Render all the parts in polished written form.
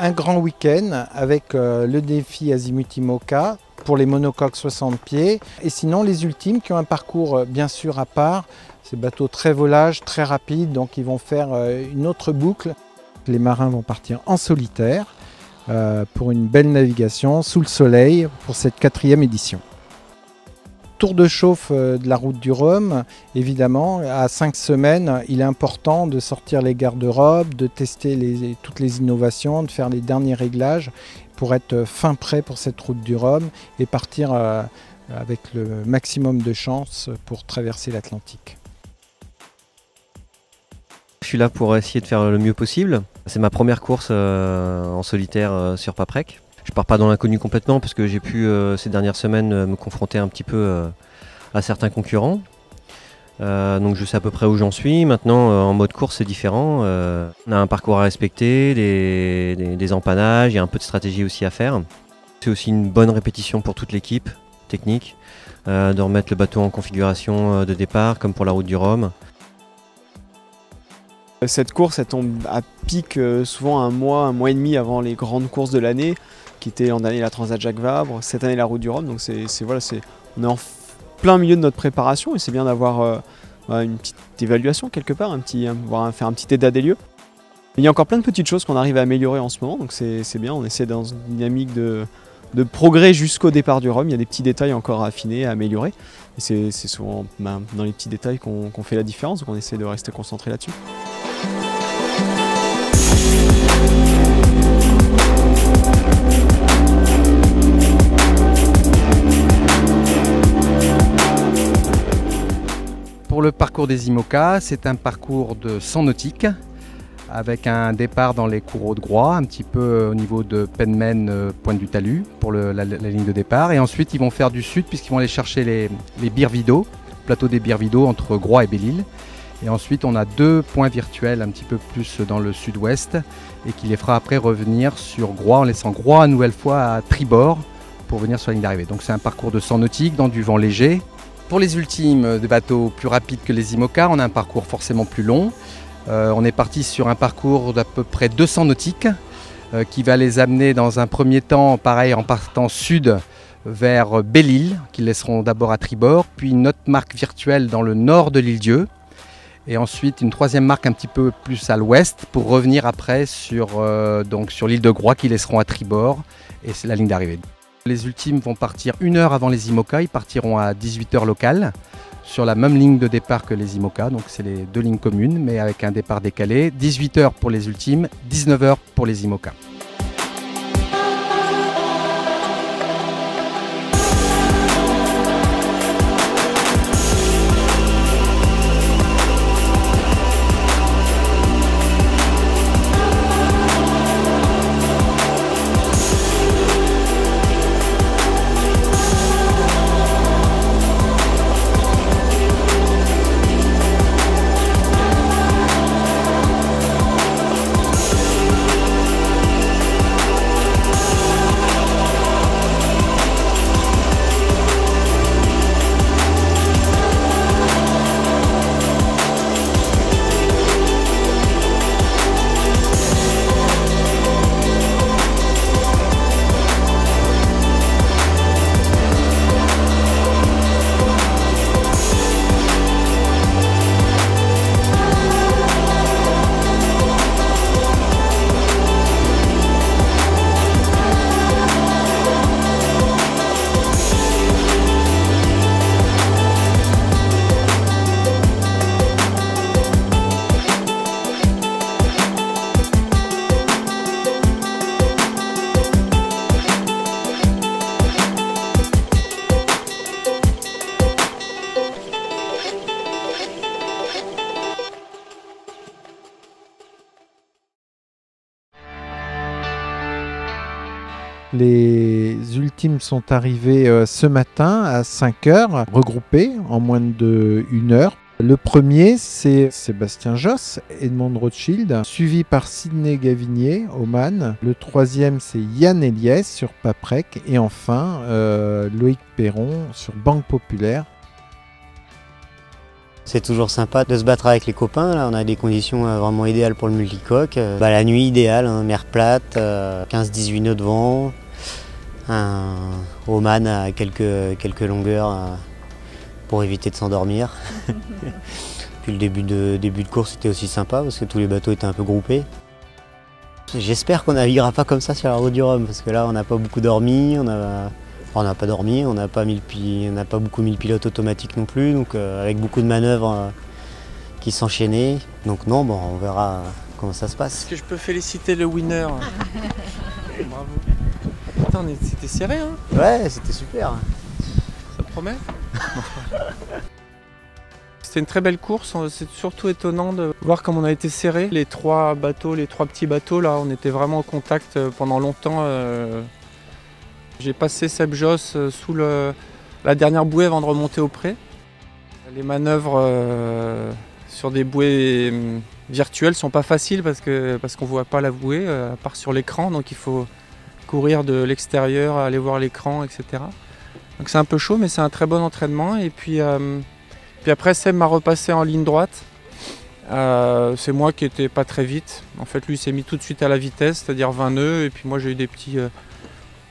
Un grand week-end avec le défi Azimuth IMOCA pour les monocoques 60 pieds. Et sinon les ultimes qui ont un parcours bien sûr à part. Ces bateaux très volages, très rapides, donc ils vont faire une autre boucle. Les marins vont partir en solitaire pour une belle navigation sous le soleil pour cette 4e édition. Tour de chauffe de la route du Rhum, évidemment, à 5 semaines, il est important de sortir les garde-robes, de tester toutes les innovations, de faire les derniers réglages pour être fin prêt pour cette route du Rhum et partir avec le maximum de chance pour traverser l'Atlantique. Je suis là pour essayer de faire le mieux possible. C'est ma première course en solitaire sur Paprec. Je pars pas dans l'inconnu complètement parce que j'ai pu ces dernières semaines me confronter un petit peu à certains concurrents. Donc je sais à peu près où j'en suis. Maintenant en mode course c'est différent. On a un parcours à respecter, des empannages, il y a un peu de stratégie aussi à faire. C'est aussi une bonne répétition pour toute l'équipe technique de remettre le bateau en configuration de départ comme pour la route du Rhum. Cette course elle tombe à pic souvent un mois et demi avant les grandes courses de l'année, qui était l'an dernier la Transat Jacques Vabre, cette année la route du Rhum. Donc on est en plein milieu de notre préparation et c'est bien d'avoir une petite évaluation quelque part, faire un petit état des lieux. Il y a encore plein de petites choses qu'on arrive à améliorer en ce moment, donc c'est bien, on essaie dans une dynamique de progrès jusqu'au départ du Rhum. Il y a des petits détails encore à affiner, à améliorer. Et c'est souvent dans les petits détails qu'on fait la différence, donc on essaie de rester concentré là-dessus. Pour le parcours des IMOCA, c'est un parcours de 100 nautiques avec un départ dans les courreaux de Groix, un petit peu au niveau de Penmen, Pointe du Talus pour la ligne de départ. Et ensuite, ils vont faire du sud puisqu'ils vont aller chercher les Birvido, plateau des Birvido entre Groix et Belle-Île. Et ensuite, on a 2 points virtuels un petit peu plus dans le sud-ouest et qui les fera après revenir sur Groix en laissant Groix une nouvelle fois à tribord pour venir sur la ligne d'arrivée. Donc c'est un parcours de 100 nautiques dans du vent léger. Pour les ultimes, des bateaux plus rapides que les IMOCA, on a un parcours forcément plus long. On est parti sur un parcours d'à peu près 200 nautiques qui va les amener dans un premier temps, pareil, en partant sud vers Belle-Île, qu'ils laisseront d'abord à tribord, puis une autre marque virtuelle dans le nord de l'île-Dieu, et ensuite une 3e marque un petit peu plus à l'ouest pour revenir après sur l'île de Groix, qu'ils laisseront à tribord, et c'est la ligne d'arrivée. Les ultimes vont partir 1 heure avant les IMOCA, ils partiront à 18 h locales, sur la même ligne de départ que les IMOCA, donc c'est les 2 lignes communes, mais avec un départ décalé. 18 h pour les ultimes, 19 h pour les IMOCA. Les ultimes sont arrivés ce matin à 5 h, regroupés en moins de 1 heure. Le premier, c'est Sébastien Josse, Edmond Rothschild, suivi par Sidney Gavinier, Oman. Le troisième, c'est Yann Eliès sur Paprec. Et enfin, Loïc Perron sur Banque Populaire. C'est toujours sympa de se battre avec les copains. Là, on a des conditions vraiment idéales pour le multicoque. La nuit idéale, hein, mer plate, 15-18 nœuds de vent, un Oman à quelques longueurs pour éviter de s'endormir. Puis le début de course était aussi sympa parce que tous les bateaux étaient un peu groupés. J'espère qu'on naviguera pas comme ça sur la route du Rhum parce que là on n'a pas beaucoup dormi, on n'a pas dormi, on n'a pas beaucoup mis le pilote automatique non plus, donc avec beaucoup de manœuvres qui s'enchaînaient. Donc non, bon, on verra comment ça se passe. Est-ce que je peux féliciter le winner? Bravo. Putain, c'était serré, hein? Ouais, c'était super. Ça promet? C'était une très belle course, c'est surtout étonnant de voir comme on a été serré. Les trois petits bateaux, là, on était vraiment en contact pendant longtemps. J'ai passé Seb Josse sous la dernière bouée avant de remonter au pré. Les manœuvres sur des bouées virtuelles sont pas faciles parce qu'on voit pas la bouée, à part sur l'écran, donc il faut courir de l'extérieur, aller voir l'écran, etc. Donc c'est un peu chaud, mais c'est un très bon entraînement. Et puis après, Seb m'a repassé en ligne droite. C'est moi qui n'étais pas très vite. En fait, lui s'est mis tout de suite à la vitesse, c'est-à-dire 20 nœuds. Et puis moi, j'ai eu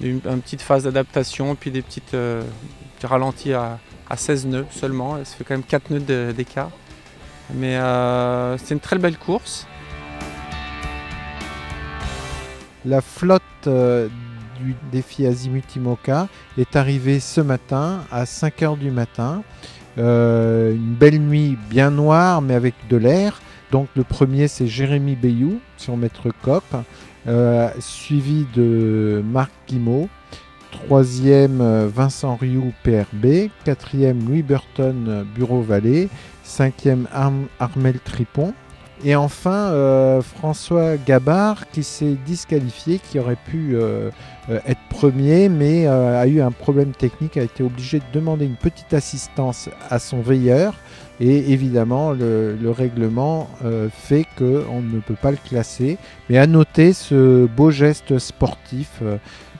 une petite phase d'adaptation, puis des petits ralentis à 16 nœuds seulement. Ça fait quand même 4 nœuds d'écart. Mais c'était une très belle course. La flotte du défi Azimut IMOCA est arrivée ce matin à 5 h du matin. Une belle nuit bien noire mais avec de l'air. Donc le premier c'est Jérémy Bayou sur maître Cop, suivi de Marc Guimau, troisième Vincent Rioux PRB, quatrième Louis Burton Bureau Vallée, cinquième Armel Tripon. Et enfin, François Gabard qui s'est disqualifié, qui aurait pu être premier, mais a eu un problème technique, a été obligé de demander une petite assistance à son veilleur. Et évidemment, le règlement fait qu'on ne peut pas le classer. Mais à noter ce beau geste sportif.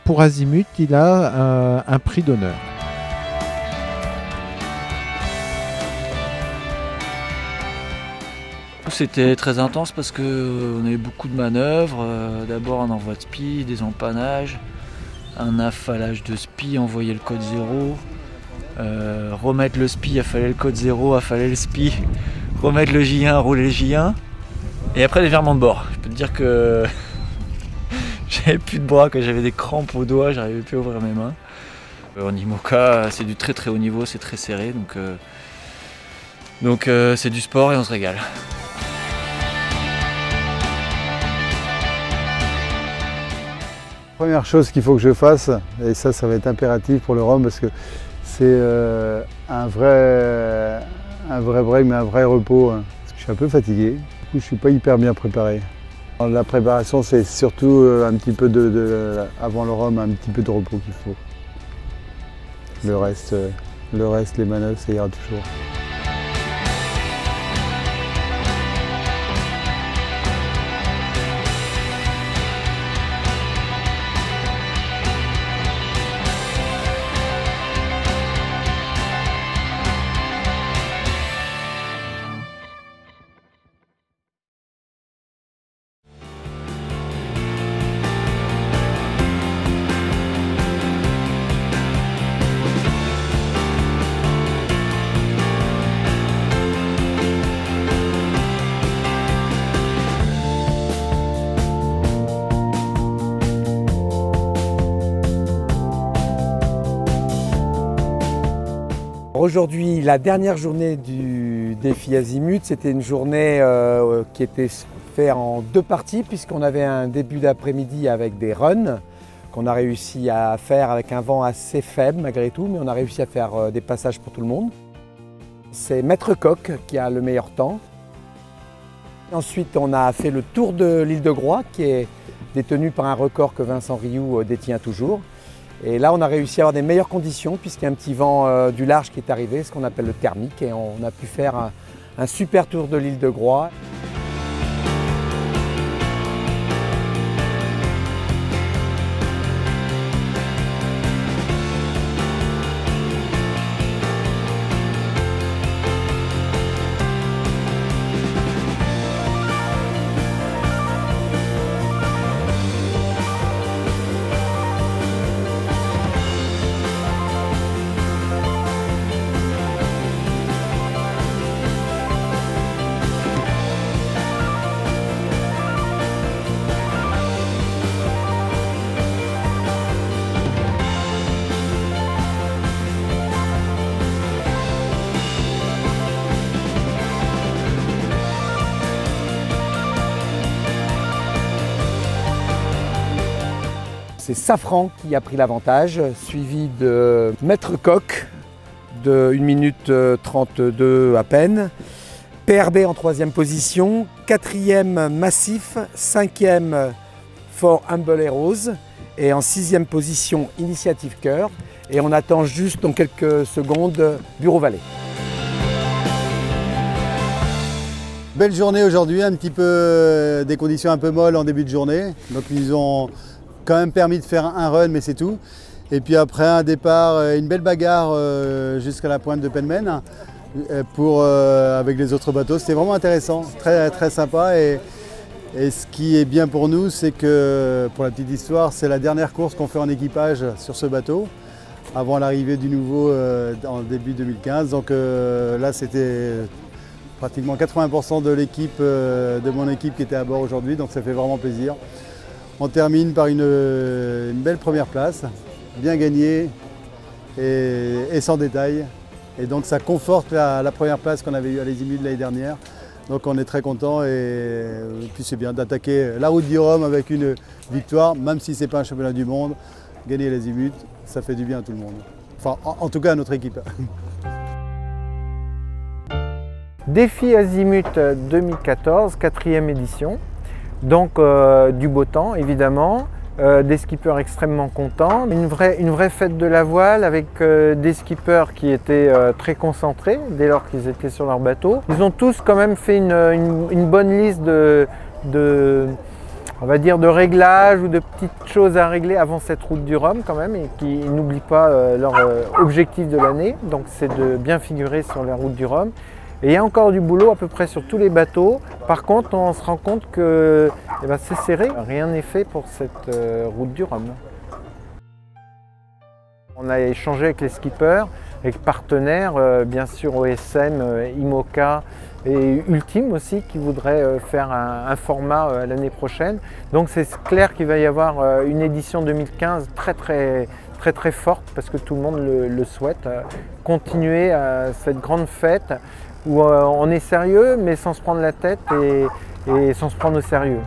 Pour Azimut, il a un prix d'honneur. C'était très intense parce qu'on avait beaucoup de manœuvres. D'abord un envoi de spi, des empannages, un affalage de spi, envoyer le code 0, remettre le spi, affaler le code 0, affaler le spi, remettre le J1, rouler le J1, et après les virements de bord. Je peux te dire que j'avais plus de bras, que j'avais des crampes aux doigts, j'arrivais plus à ouvrir mes mains. En IMOCA, c'est du très très haut niveau, c'est très serré, donc c'est du sport et on se régale. Première chose qu'il faut que je fasse, et ça va être impératif pour le Rhum parce que c'est un vrai break mais un vrai repos. Hein. Parce que je suis un peu fatigué, du coup je ne suis pas hyper bien préparé. La préparation c'est surtout un petit peu avant le Rhum, un petit peu de repos qu'il faut. Le reste, les manœuvres, ça ira toujours. Aujourd'hui, la dernière journée du défi Azimut, c'était une journée qui était faite en deux parties puisqu'on avait un début d'après-midi avec des runs qu'on a réussi à faire avec un vent assez faible malgré tout, mais on a réussi à faire des passages pour tout le monde. C'est Maître Coq qui a le meilleur temps. Ensuite, on a fait le tour de l'île de Groix qui est détenu par un record que Vincent Rioux détient toujours. Et là, on a réussi à avoir des meilleures conditions puisqu'il y a un petit vent du large qui est arrivé, ce qu'on appelle le thermique, et on a pu faire un super tour de l'île de Groix. c'est Safran qui a pris l'avantage, suivi de Maître Coq de 1 minute 32 à peine. PRB en 3e position, 4e Massif, 5e For Humble Heroes et en 6e position Initiative Cœur. Et on attend juste dans quelques secondes Bureau Vallée. Belle journée aujourd'hui, un petit peu des conditions un peu molles en début de journée. Donc ils ont quand même permis de faire un run, mais c'est tout. Et puis après un départ, une belle bagarre jusqu'à la pointe de Penmen avec les autres bateaux. C'était vraiment intéressant, très, très sympa. Et ce qui est bien pour nous, c'est que, pour la petite histoire, c'est la dernière course qu'on fait en équipage sur ce bateau, avant l'arrivée du nouveau en début 2015. Donc là, c'était pratiquement 80% de l'équipe, de mon équipe qui était à bord aujourd'hui, donc ça fait vraiment plaisir. On termine par une belle première place, bien gagnée et sans détail. Et donc ça conforte la première place qu'on avait eue à l'Azimut l'année dernière. Donc on est très content et puis c'est bien d'attaquer la route du Rhum avec une victoire, même si ce n'est pas un championnat du monde. Gagner l'Azimut, ça fait du bien à tout le monde. Enfin, en tout cas à notre équipe. Défi Azimut 2014, 4e édition. Donc du beau temps évidemment, des skippers extrêmement contents, une vraie fête de la voile avec des skippers qui étaient très concentrés dès lors qu'ils étaient sur leur bateau. Ils ont tous quand même fait une bonne liste on va dire de réglages ou de petites choses à régler avant cette route du Rhum quand même, et qui n'oublient pas leur objectif de l'année, donc c'est de bien figurer sur la route du Rhum. Et il y a encore du boulot à peu près sur tous les bateaux. Par contre, on se rend compte que c'est serré. Rien n'est fait pour cette route du Rhum. On a échangé avec les skippers, avec partenaires, bien sûr OSM, IMOCA et Ultime aussi, qui voudraient faire un format l'année prochaine. Donc c'est clair qu'il va y avoir une édition 2015 très forte, parce que tout le monde le souhaite. Continuer cette grande fête où on est sérieux mais sans se prendre la tête et sans se prendre au sérieux.